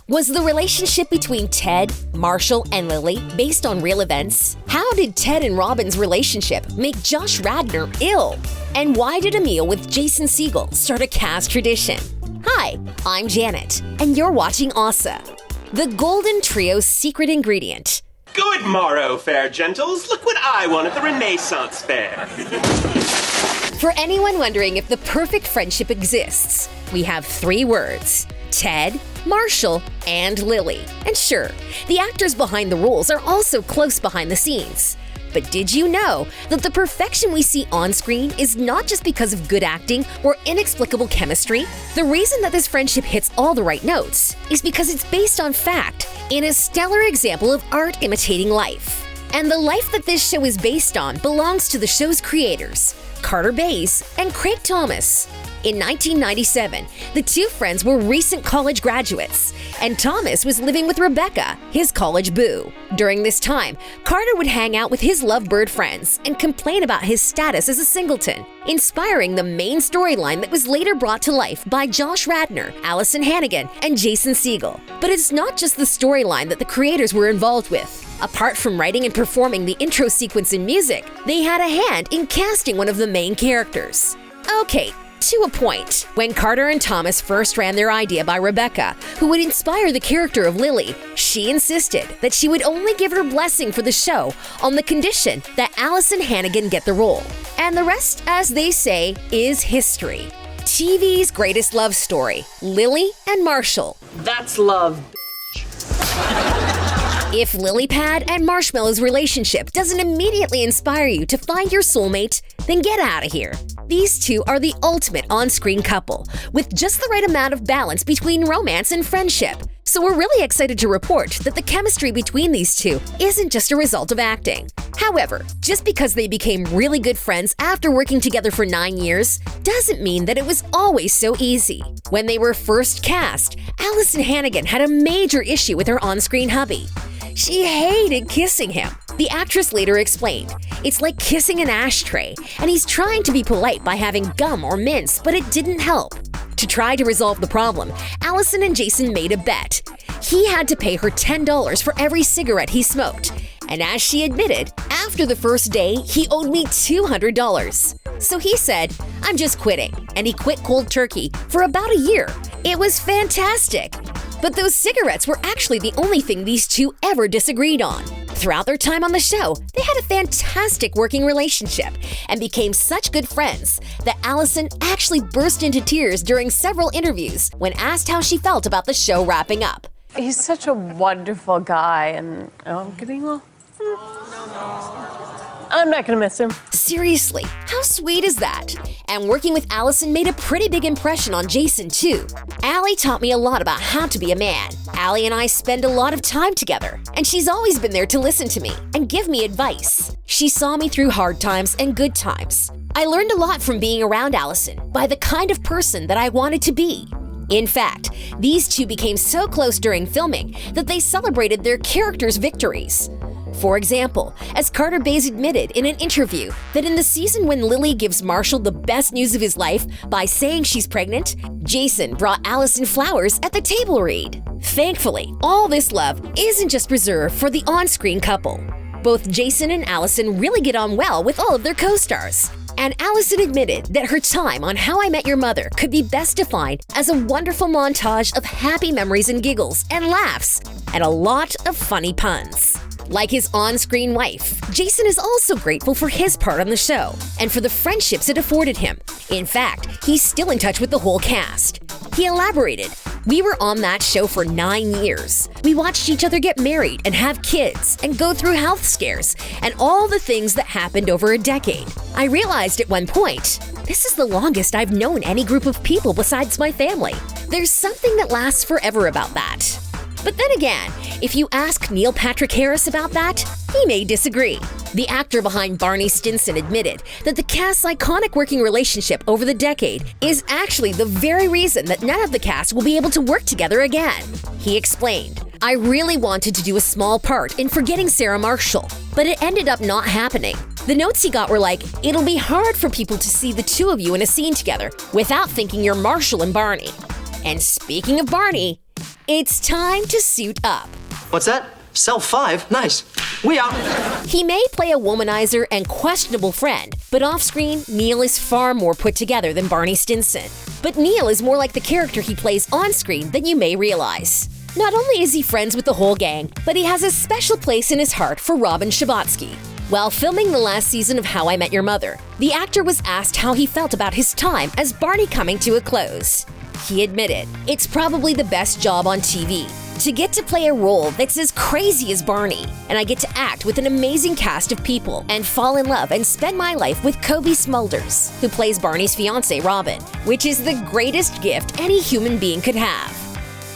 Was the relationship between Ted, Marshall, and Lily based on real events? How did Ted and Robin's relationship make Josh Radnor ill? And why did a meal with Jason Segel start a cast tradition? Hi, I'm Janet, and you're watching OSSA, the Golden Trio's secret ingredient. Good morrow, fair gentles. Look what I won at the Renaissance Fair. For anyone wondering if the perfect friendship exists, we have 3 words: Ted, Marshall, and Lily. And sure, the actors behind the roles are also close behind the scenes. But did you know that the perfection we see on screen is not just because of good acting or inexplicable chemistry? The reason that this friendship hits all the right notes is because it's based on fact, in a stellar example of art imitating life. And the life that this show is based on belongs to the show's creators, Carter Bays and Craig Thomas. In 1997, the 2 friends were recent college graduates, and Thomas was living with Rebecca, his college boo. During this time, Carter would hang out with his lovebird friends and complain about his status as a singleton, inspiring the main storyline that was later brought to life by Josh Radnor, Alyson Hannigan, and Jason Segel. But it's not just the storyline that the creators were involved with. Apart from writing and performing the intro sequence in music, they had a hand in casting one of the main characters. Okay, to a point. When Carter and Thomas first ran their idea by Rebecca, who would inspire the character of Lily, she insisted that she would only give her blessing for the show on the condition that Alyson Hannigan get the role. And the rest, as they say, is history. TV's greatest love story, Lily and Marshall. That's love, If Lily Pad and Marshmallow's relationship doesn't immediately inspire you to find your soulmate, then get out of here. These 2 are the ultimate on-screen couple, with just the right amount of balance between romance and friendship. So we're really excited to report that the chemistry between these 2 isn't just a result of acting. However, just because they became really good friends after working together for 9 years doesn't mean that it was always so easy. When they were first cast, Alyson Hannigan had a major issue with her on-screen hubby. She hated kissing him. The actress later explained, "It's like kissing an ashtray, and he's trying to be polite by having gum or mints, but it didn't help." To try to resolve the problem, Alyson and Jason made a bet. He had to pay her $10 for every cigarette he smoked. And as she admitted, after the first day, he owed me $200. So he said, "I'm just quitting," and he quit cold turkey for about a year. It was fantastic. But those cigarettes were actually the only thing these 2 ever disagreed on. Throughout their time on the show, they had a fantastic working relationship and became such good friends that Alyson actually burst into tears during several interviews when asked how she felt about the show wrapping up. He's such a wonderful guy, and I'm getting a little... I'm not gonna miss him. Seriously, how sweet is that? And working with Alyson made a pretty big impression on Jason, too. Allie taught me a lot about how to be a man. Allie and I spend a lot of time together, and she's always been there to listen to me and give me advice. She saw me through hard times and good times. I learned a lot from being around Alyson by the kind of person that I wanted to be. In fact, these 2 became so close during filming that they celebrated their characters' victories. For example, as Carter Bays admitted in an interview that in the season when Lily gives Marshall the best news of his life by saying she's pregnant, Jason brought Alyson flowers at the table read. Thankfully, all this love isn't just reserved for the on-screen couple. Both Jason and Alyson really get on well with all of their co-stars. And Alyson admitted that her time on How I Met Your Mother could be best defined as a wonderful montage of happy memories and giggles and laughs, and a lot of funny puns. Like his on-screen wife, Jason is also grateful for his part on the show and for the friendships it afforded him. In fact, he's still in touch with the whole cast. He elaborated, "We were on that show for 9 years. We watched each other get married and have kids and go through health scares and all the things that happened over a decade. I realized at one point, this is the longest I've known any group of people besides my family. There's something that lasts forever about that." But then again, if you ask Neil Patrick Harris about that, he may disagree. The actor behind Barney Stinson admitted that the cast's iconic working relationship over the decade is actually the very reason that none of the cast will be able to work together again. He explained, "I really wanted to do a small part in Forgetting Sarah Marshall, but it ended up not happening. The notes he got were like, it'll be hard for people to see the 2 of you in a scene together without thinking you're Marshall and Barney." And speaking of Barney, It's time to suit up. What's that? Cell 5? Nice. We out. He may play a womanizer and questionable friend, but off-screen, Neil is far more put together than Barney Stinson. But Neil is more like the character he plays on-screen than you may realize. Not only is he friends with the whole gang, but he has a special place in his heart for Robin Scherbatsky. While filming the last season of How I Met Your Mother, the actor was asked how he felt about his time as Barney coming to a close. He admitted, "It's probably the best job on TV. To get to play a role that's as crazy as Barney, and I get to act with an amazing cast of people and fall in love and spend my life with Cobie Smulders, who plays Barney's fiancée Robin, which is the greatest gift any human being could have."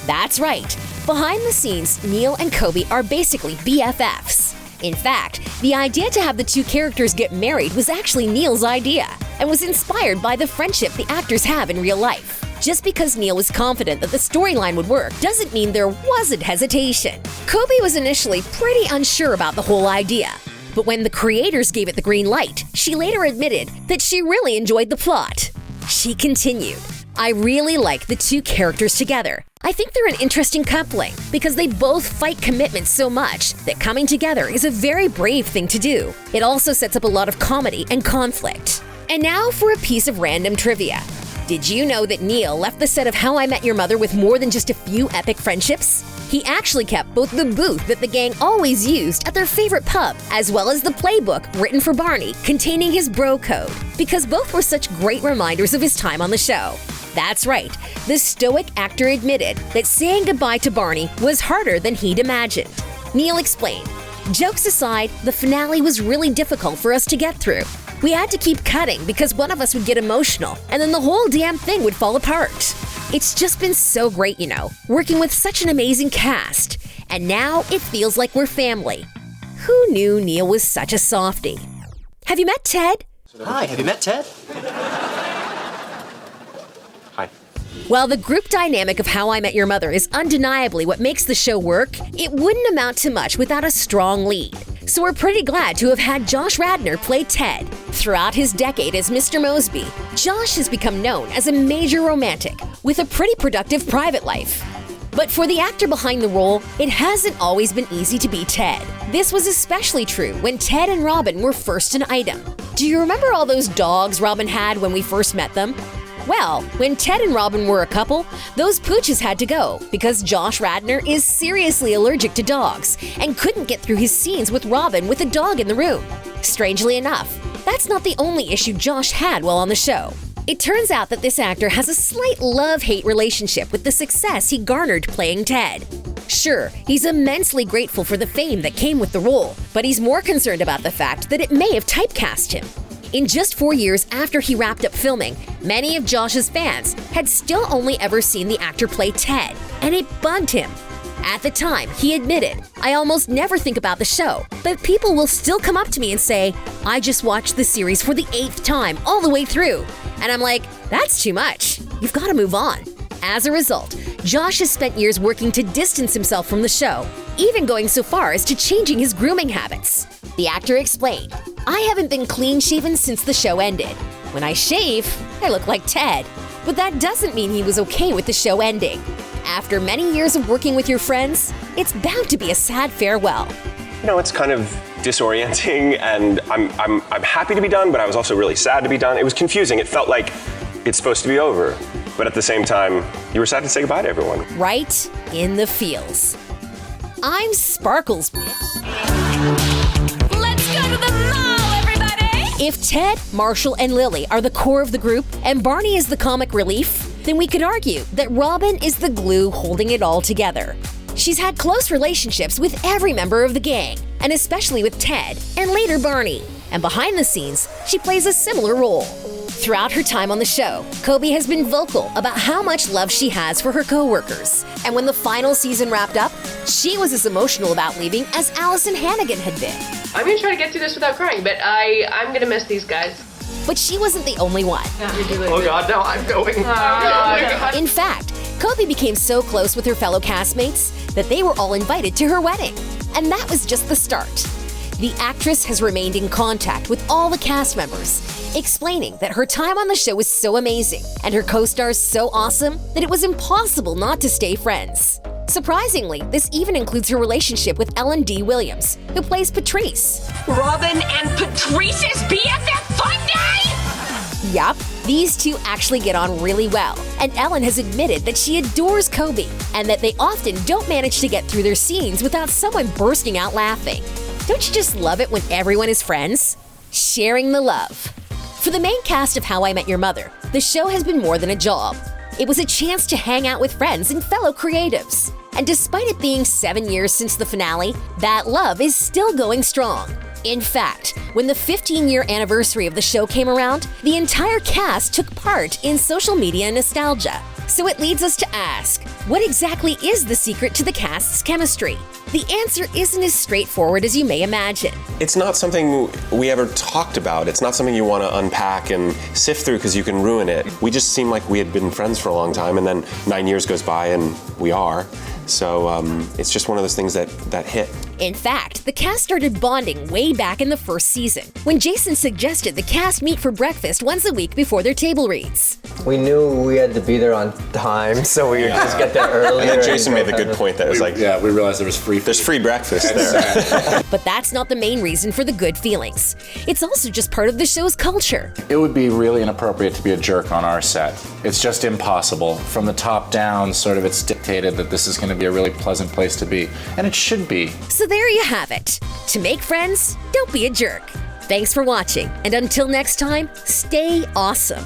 That's right. Behind the scenes, Neil and Cobie are basically BFFs. In fact, the idea to have the two characters get married was actually Neil's idea and was inspired by the friendship the actors have in real life. Just because Neil was confident that the storyline would work doesn't mean there wasn't hesitation. Cobie was initially pretty unsure about the whole idea, but when the creators gave it the green light, she later admitted that she really enjoyed the plot. She continued, "I really like the two characters together. I think they're an interesting coupling because they both fight commitment so much that coming together is a very brave thing to do. It also sets up a lot of comedy and conflict." And now for a piece of random trivia. Did you know that Neil left the set of How I Met Your Mother with more than just a few epic friendships? He actually kept both the booth that the gang always used at their favorite pub, as well as the playbook written for Barney containing his bro code, because both were such great reminders of his time on the show. That's right, the stoic actor admitted that saying goodbye to Barney was harder than he'd imagined. Neil explained, "Jokes aside, the finale was really difficult for us to get through. We had to keep cutting because one of us would get emotional, and then the whole damn thing would fall apart. It's just been so great, working with such an amazing cast. And now it feels like we're family." Who knew Neil was such a softie? Have you met Ted? Hi, have you met Ted? Hi. While the group dynamic of How I Met Your Mother is undeniably what makes the show work, it wouldn't amount to much without a strong lead. So we're pretty glad to have had Josh Radnor play Ted. Throughout his decade as Mr. Mosby, Josh has become known as a major romantic with a pretty productive private life. But for the actor behind the role, it hasn't always been easy to be Ted. This was especially true when Ted and Robin were first an item. Do you remember all those dogs Robin had when we first met them? Well, when Ted and Robin were a couple, those pooches had to go because Josh Radnor is seriously allergic to dogs and couldn't get through his scenes with Robin with a dog in the room. Strangely enough, that's not the only issue Josh had while on the show. It turns out that this actor has a slight love-hate relationship with the success he garnered playing Ted. Sure, he's immensely grateful for the fame that came with the role, but he's more concerned about the fact that it may have typecast him. In just 4 years after he wrapped up filming, many of Josh's fans had still only ever seen the actor play Ted, and it bugged him. At the time, he admitted, "I almost never think about the show, but people will still come up to me and say, 'I just watched the series for the 8th time all the way through.' And I'm like, that's too much. You've got to move on." As a result, Josh has spent years working to distance himself from the show, even going so far as to changing his grooming habits. The actor explained, "I haven't been clean-shaven since the show ended. When I shave, I look like Ted." But that doesn't mean he was okay with the show ending. After many years of working with your friends, it's bound to be a sad farewell. It's kind of disorienting, and I'm happy to be done, but I was also really sad to be done. It was confusing. It felt like it's supposed to be over, but at the same time, you were sad to say goodbye to everyone. Right in the feels. I'm Sparkles, bitch. Let's go to the mall, everybody! If Ted, Marshall, and Lily are the core of the group, and Barney is the comic relief, then we could argue that Robin is the glue holding it all together. She's had close relationships with every member of the gang, and especially with Ted, and later Barney. And behind the scenes, she plays a similar role. Throughout her time on the show, Cobie has been vocal about how much love she has for her co-workers. And when the final season wrapped up, she was as emotional about leaving as Alyson Hannigan had been. I'm gonna try to get through this without crying, but I'm gonna miss these guys. But she wasn't the only one. Oh God, no, I'm going. In fact, Cobie became so close with her fellow castmates that they were all invited to her wedding. And that was just the start. The actress has remained in contact with all the cast members, explaining that her time on the show was so amazing and her co-stars so awesome that it was impossible not to stay friends. Surprisingly, this even includes her relationship with Ellen D. Williams, who plays Patrice. Robin and Patrice's BFF Fun Day? Yup, these two actually get on really well, and Ellen has admitted that she adores Cobie, and that they often don't manage to get through their scenes without someone bursting out laughing. Don't you just love it when everyone is friends? Sharing the love. For the main cast of How I Met Your Mother, the show has been more than a job. It was a chance to hang out with friends and fellow creatives. And despite it being 7 years since the finale, that love is still going strong. In fact, when the 15-year anniversary of the show came around, the entire cast took part in social media nostalgia. So it leads us to ask, what exactly is the secret to the cast's chemistry? The answer isn't as straightforward as you may imagine. It's not something we ever talked about. It's not something you want to unpack and sift through because you can ruin it. We just seemed like we had been friends for a long time, and then 9 years goes by and we are. So it's just one of those things that hit. In fact, the cast started bonding way back in the first season, when Jason suggested the cast meet for breakfast once a week before their table reads. We knew we had to be there on time, so we would just get there earlier. And then Jason made the good point that it was like, yeah, we realized there was free food. There's free breakfast there. But that's not the main reason for the good feelings. It's also just part of the show's culture. It would be really inappropriate to be a jerk on our set. It's just impossible. From the top down, sort of, it's dictated that this is going to be a really pleasant place to be, and it should be. So there you have it. To make friends, don't be a jerk. Thanks for watching, and until next time, stay awesome.